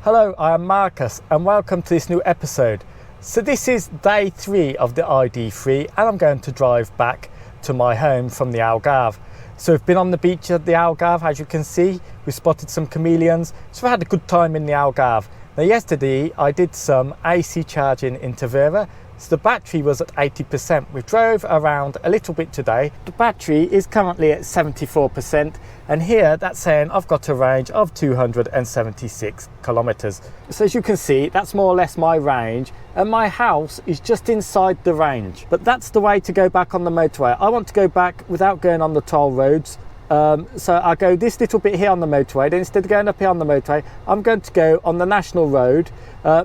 Hello, I am Marcus and welcome to this new episode. So this is day 3 of the ID.3 and I'm going to drive back to my home from the Algarve. So we've been on the beach at the Algarve, as you can see. We spotted some chameleons, so we had a good time in the Algarve. Now yesterday I did some AC charging in Tavira, so the battery was at 80%. We drove around a little bit today. The battery is currently at 74%, and here that's saying I've got a range of 276 kilometers. So as you can see, that's more or less my range, and my house is just inside the range. But that's the way to go back on the motorway. I want to go back without going on the toll roads. So I go this little bit here on the motorway, then instead of going up here on the motorway, I'm going to go on the national road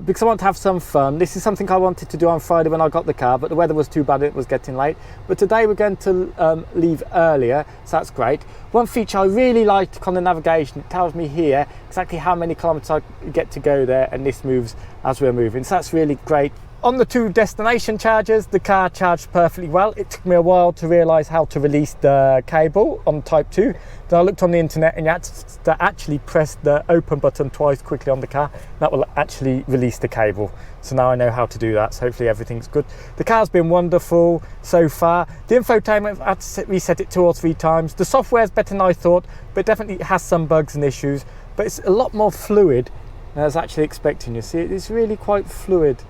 because I want to have some fun. This is something I wanted to do on Friday when I got the car, but the weather was too bad, it was getting late. But today we're going to leave earlier, so that's great. One feature I really liked on the navigation, it tells me here exactly how many kilometers I get to go there, and this moves as we're moving, so that's really great. On the 2 destination chargers, the car charged perfectly well. It took me a while to realise how to release the cable on Type 2. Then I looked on the internet and you had to actually press the open button twice quickly on the car. That will actually release the cable. So now I know how to do that, so hopefully everything's good. The car's been wonderful so far. The infotainment, I've had to reset it 2 or 3 times. The software's better than I thought, but it definitely has some bugs and issues. But it's a lot more fluid than I was actually expecting. You see, it's really quite fluid.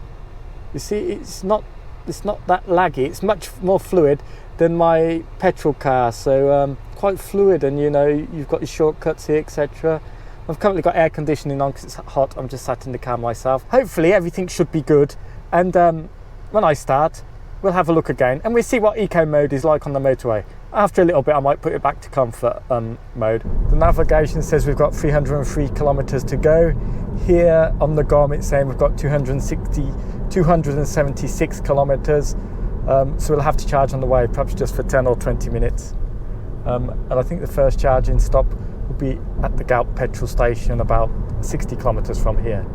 You see, it's not that laggy. It's much more fluid than my petrol car, so quite fluid, and you know, you've got your shortcuts here, etc. I've currently got air conditioning on because it's hot. I'm just sat in the car myself. Hopefully everything should be good, and when I start, we'll have a look again and we'll see what eco mode is like on the motorway. After a little bit I might put it back to comfort mode. The navigation says we've got 303 kilometers to go. Here on the GOM it's saying we've got 276 kilometers, so we'll have to charge on the way, perhaps just for 10 or 20 minutes. And I think the first charging stop will be at the Galp petrol station, about 60 kilometers from here.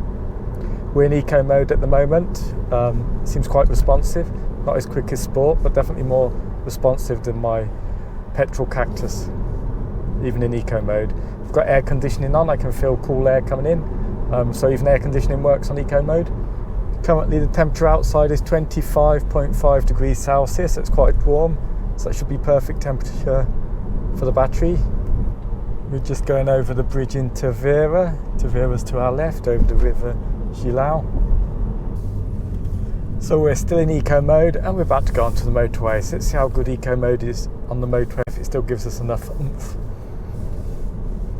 We're in eco mode at the moment. It seems quite responsive, not as quick as Sport, but definitely more responsive than my petrol Cactus, even in eco mode. I've got air conditioning on, I can feel cool air coming in, so even air conditioning works on eco mode. Currently the temperature outside is 25.5 degrees Celsius, so it's quite warm, so that should be perfect temperature for the battery. We're just going over the bridge in Tavira. Tavira's to our left, over the river Gilau. So we're still in eco mode and we're about to go onto the motorway. So let's see how good eco mode is on the motorway, if it still gives us enough oomph.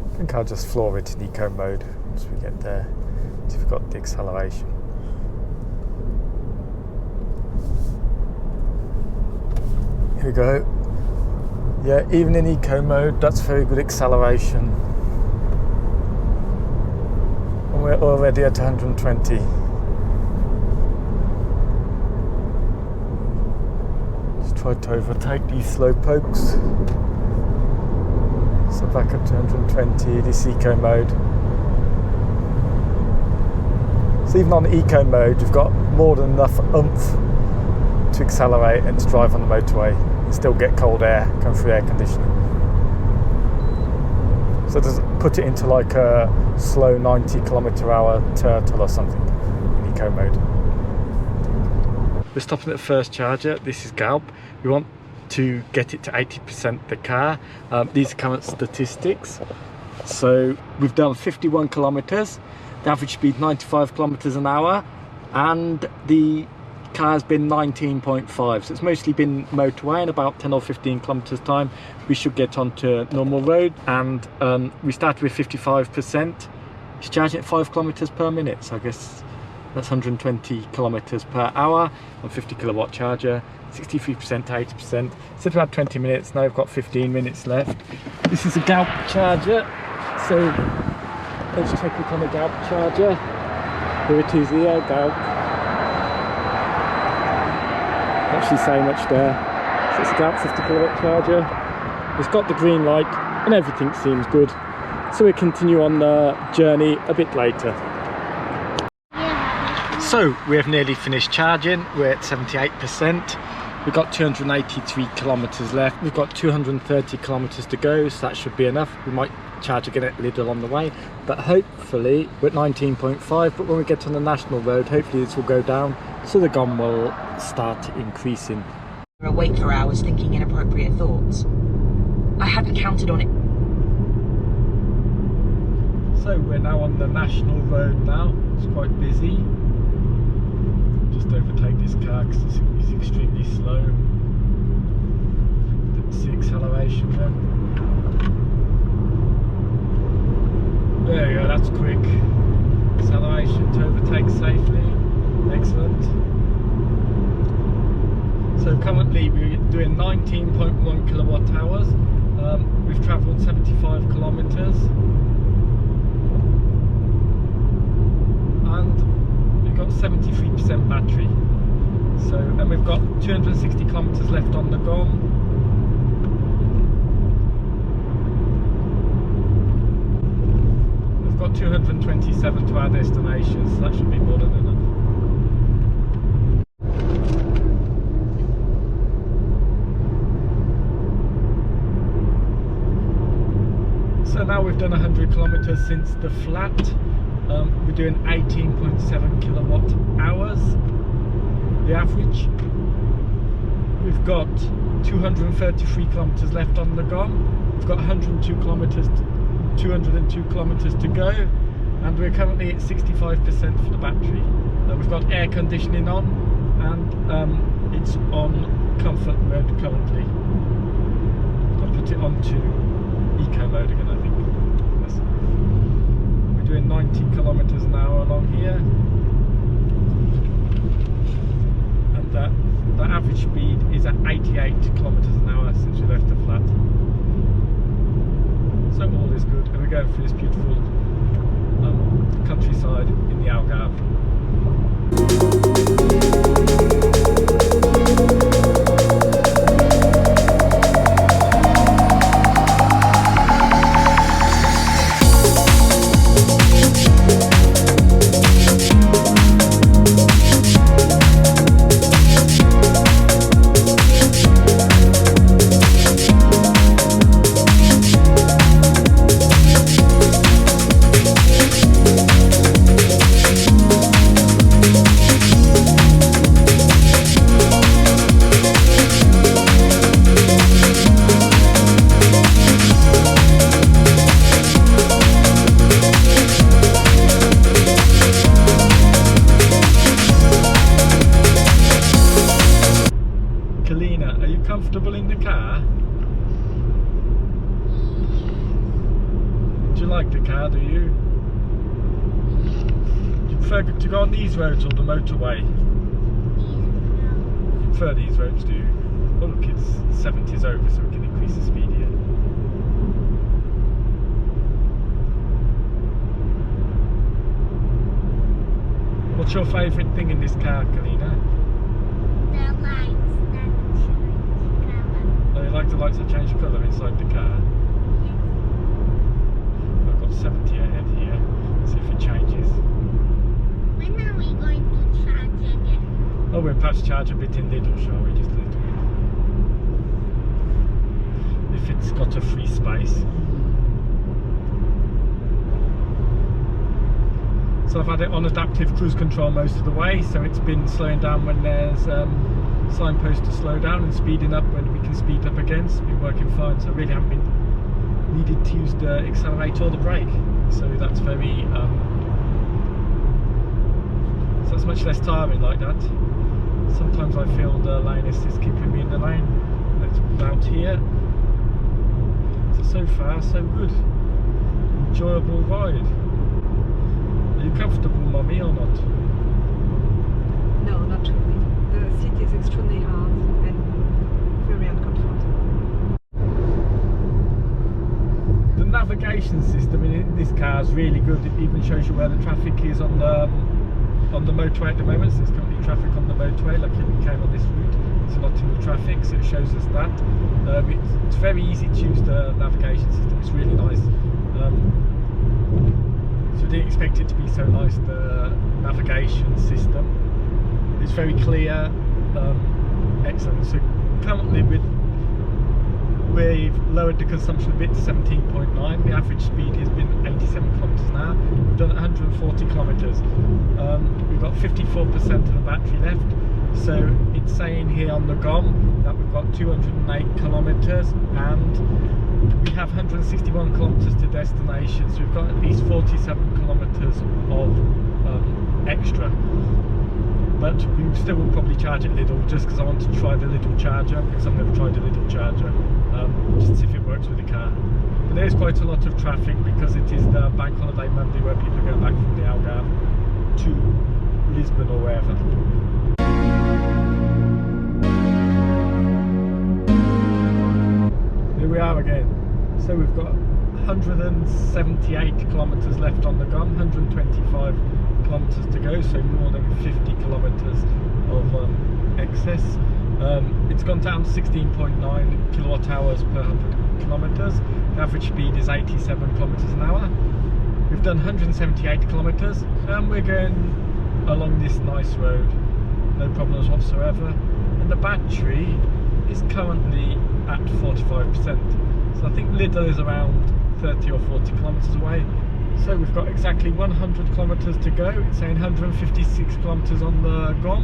I think I'll just floor it in eco mode once we get there, see if we've got the acceleration. Here we go. Yeah, even in eco mode, that's very good acceleration. And we're already at 120. Tried to overtake these slow pokes, so back up to 120, this eco mode. So even on eco mode you've got more than enough oomph to accelerate and to drive on the motorway and still get cold air come through air conditioning. So does put it into like a slow 90 km/h turtle or something in eco mode. We're stopping at the first charger. This is Galp. We want to get it to 80% the car. These are current statistics. So we've done 51 kilometers, the average speed 95 kilometers an hour, and the car's been 19.5. So it's mostly been motorway. In about 10 or 15 kilometers time we should get onto normal road, and we started with 55%. It's charging at 5 kilometers per minute, so I guess that's 120 kilometers per hour on 50 kilowatt charger, 63% to 80%. Said we had 20 minutes, now we've got 15 minutes left. This is a Galp charger, so let's check it on a Galp charger. Here it is here, Galp. Not actually saying much there. So it's a Galp 50 kilowatt charger. It's got the green light and everything seems good. So we'll continue on the journey a bit later. So we have nearly finished charging. We're at 78%. We've got 283 kilometers left. We've got 230 kilometers to go, so that should be enough. We might charge again at Lidl on the way, but hopefully we're at 19.5, but when we get on the national road, hopefully this will go down, so the GOM will start increasing. We're awake for hours thinking inappropriate thoughts. I hadn't counted on it. So we're now on the national road now. It's quite busy. Just overtake this car because it's extremely slow. Didn't see acceleration then. There you go, that's quick. Acceleration to overtake safely. Excellent. So currently we're doing 19.1 kilowatt hours. We've travelled 75 kilometres. And we've got 73% battery. So, and we've got 260 kilometres left on the GOM. We've got 227 to our destination, so that should be more than enough. So now we've done 100 kilometres since the flat. We're doing 18.7 kilowatt hours, the average. We've got 233 kilometres left on the GOM. We've got 202 kilometres to go, and we're currently at 65% for the battery. We've got air conditioning on, and it's on comfort mode currently. I'll put it onto eco mode again, I think. Yes. We're doing 90 kilometers an hour along here, and the average speed is at 88 kilometers an hour since we left the flat. So all is good, and we're going through this beautiful countryside in the Algarve. Comfortable in the car? Do you like the car, do you? Do you prefer to go on these roads or the motorway? You prefer these roads, do you? Oh look, it's 70's over, so we can increase the speed here. What's your favourite thing in this car, Kalina? The lights. You like the lights that change colour inside the car? Yes. I've got 70 ahead here. Let's see if it changes. When are we going to charge again? Oh, we'll perhaps charge a bit in Lidl, shall we? Just a little bit. If it's got a free space. So I've had it on adaptive cruise control most of the way, so it's been slowing down when there's signpost to slow down and speeding up when we can speed up again. It's been working fine, so I really haven't been needed to use the accelerator or the brake, so that's very so it's much less tiring like that. Sometimes I feel the lane assist keeping me in the lane. Let's pull out here. So far so good, enjoyable ride. Are you comfortable, Mummy, or not? No, not really. The seat is extremely hard and very uncomfortable. The navigation system in this car is really good. It even shows you where the traffic is on the motorway at the moment. So there's currently traffic on the motorway, like if we came on this route. There's a lot in the traffic, so it shows us that. It's very easy to use the navigation system. It's really nice. So I didn't expect it to be so nice, the navigation system. It's very clear. Excellent. So currently we've lowered the consumption a bit to 17.9. The average speed has been 87 kilometers an hour. We've done 140 kilometers. We've got 54% of the battery left. So it's saying here on the GOM that we've got 208 kilometers and we have 161 kilometers to destination. So we've got at least 47 kilometers of extra. But we still will probably charge it Lidl just because I want to try the Lidl charger, because I've never tried a Lidl charger, just to see if it works with the car. But there's quite a lot of traffic because it is the bank holiday Monday where people are going back from the Algarve to Lisbon or wherever. Here we are again. So we've got 178 kilometers left on the GOM, 125 kilometers to go, so more than 50 kilometers of excess. It's gone down to 16.9 kilowatt hours per 100 kilometers. The average speed is 87 kilometers an hour. We've done 178 kilometers and we're going along this nice road, no problems whatsoever. And the battery is currently at 45%. So I think Lidl is around 30 or 40 kilometers away. So we've got exactly 100 kilometers to go. It's saying 156 kilometers on the GOM.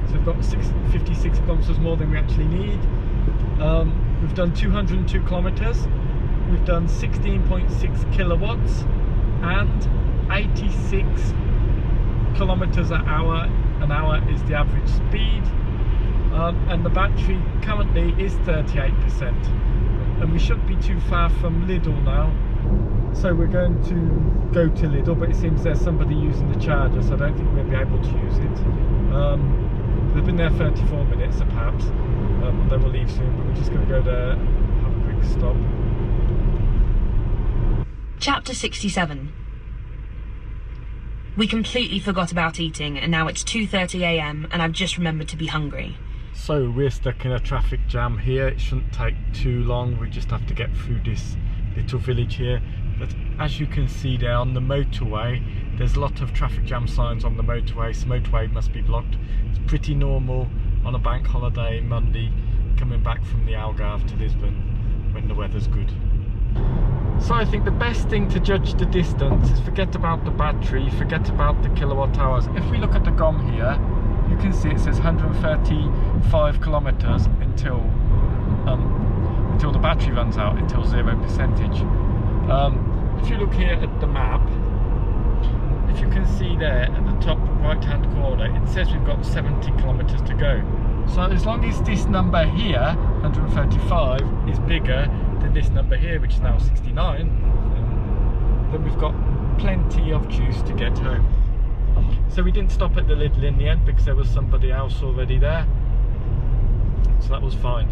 So we've got 56 kilometers more than we actually need. We've done 202 kilometers. We've done 16.6 kilowatts and 86 kilometers an hour is the average speed. And the battery currently is 38%. And we shouldn't be too far from Lidl now. So we're going to go to Lidl, but it seems there's somebody using the charger, so I don't think we'll be able to use it. They've been there 34 minutes, so perhaps they will leave soon, but we're just going to go there, have a quick stop. Chapter 67. We completely forgot about eating, and now it's 2:30 AM and I've just remembered to be hungry. So we're stuck in a traffic jam here. It shouldn't take too long. We just have to get through this little village here. But as you can see there on the motorway, there's a lot of traffic jam signs on the motorway, so motorway must be blocked. It's pretty normal on a bank holiday Monday coming back from the Algarve to Lisbon when the weather's good. So I think the best thing to judge the distance is forget about the battery, forget about the kilowatt hours. If we look at the GOM here, you can see it says 135 kilometers until the battery runs out, until 0%. If you look here at the map, if you can see there at the top right hand corner, it says we've got 70 kilometers to go. So as long as this number here, 135, is bigger than this number here, which is now 69, then we've got plenty of juice to get home. So we didn't stop at the Lidl in the end because there was somebody else already there, so that was fine.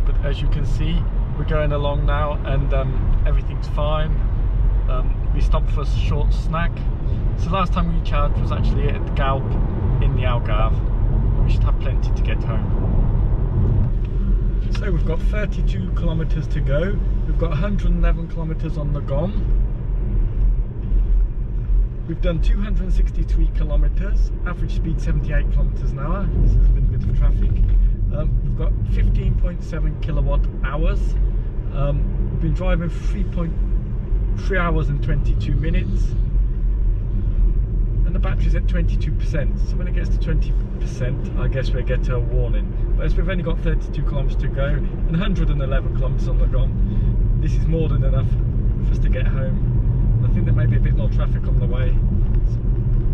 But as you can see, we're going along now and everything's fine. We stopped for a short snack. So last time we charged was actually at the Galp in the Algarve. We should have plenty to get home. So we've got 32 kilometers to go. We've got 111 kilometers on the GOM. We've done 263 kilometers, average speed 78 kilometers an hour. This has been a bit of traffic. We've got 15.7 kilowatt hours. We've been driving 3 hours and 22 minutes. And the battery's at 22%. So when it gets to 20%, I guess we'll get a warning. But as we've only got 32 kilometers to go and 111 kilometers on the GOM, this is more than enough for us to get home. I think there may be a bit more traffic on the way,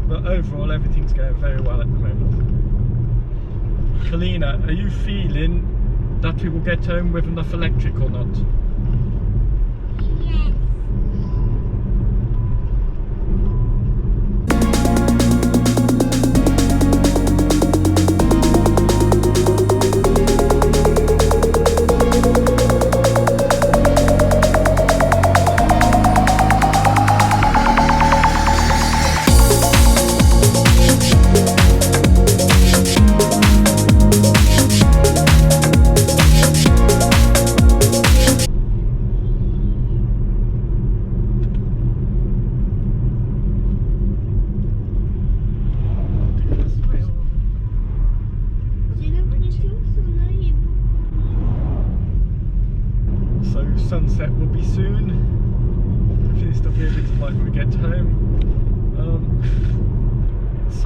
but overall everything's going very well at the moment. Kalina, are you feeling that we will get home with enough electric or not? Yes.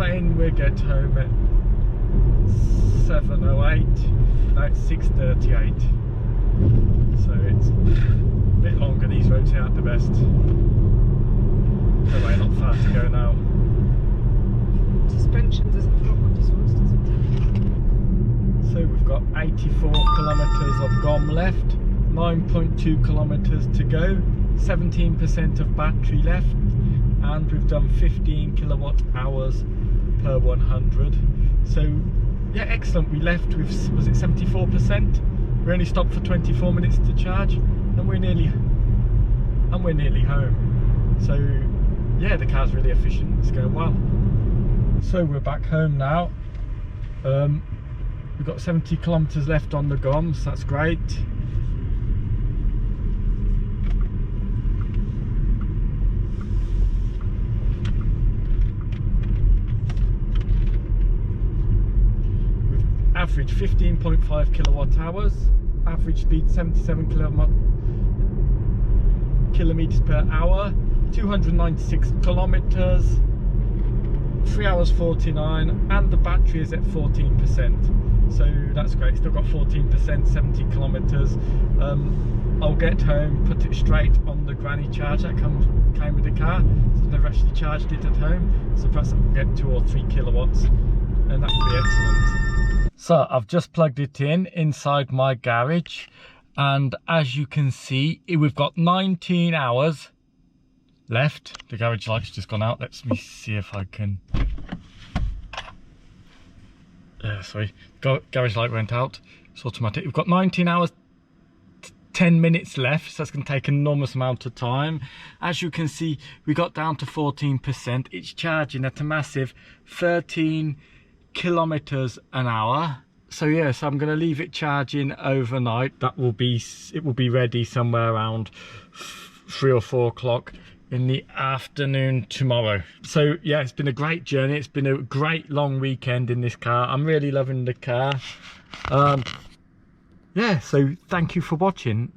saying we'll get home at 7:08. No, it's 6:38. So it's a bit longer. These roads aren't the best. Anyway, not far to go now. Suspension doesn't drop on these roads, does it? So we've got 84 kilometres of GOM left, 9.2 kilometres to go, 17% of battery left, and we've done 15 kilowatt hours per 100. So yeah, excellent. We left with, was it 74%? We only stopped for 24 minutes to charge, and we're nearly home. So yeah, the car's really efficient. It's going well. So we're back home now. We've got 70 kilometers left on the GOM, so that's great. We've averaged 15.5 kilowatt hours, average speed 77 kilometers per hour, 296 kilometers, 3 hours 49, and the battery is at 14%, so that's great. Still got 14%, 70 kilometers. I'll get home, put it straight on the granny charge that came with the car, so I've never actually charged it at home, so perhaps I'll get 2 or 3 kilowatts, and that would be excellent. So I've just plugged it in inside my garage, and as you can see, we've got 19 hours left. The garage light's just gone out. Let me see if I can. Sorry, garage light went out. It's automatic. We've got 19 hours, 10 minutes left, so that's going to take an enormous amount of time. As you can see, we got down to 14%. It's charging at a massive 13 kilometers an hour. So yeah, so I'm going to leave it charging overnight. It will be ready somewhere around 3 or 4 o'clock in the afternoon tomorrow. So yeah, it's been a great journey. It's been a great long weekend in this car. I'm really loving the car. Yeah, so thank you for watching.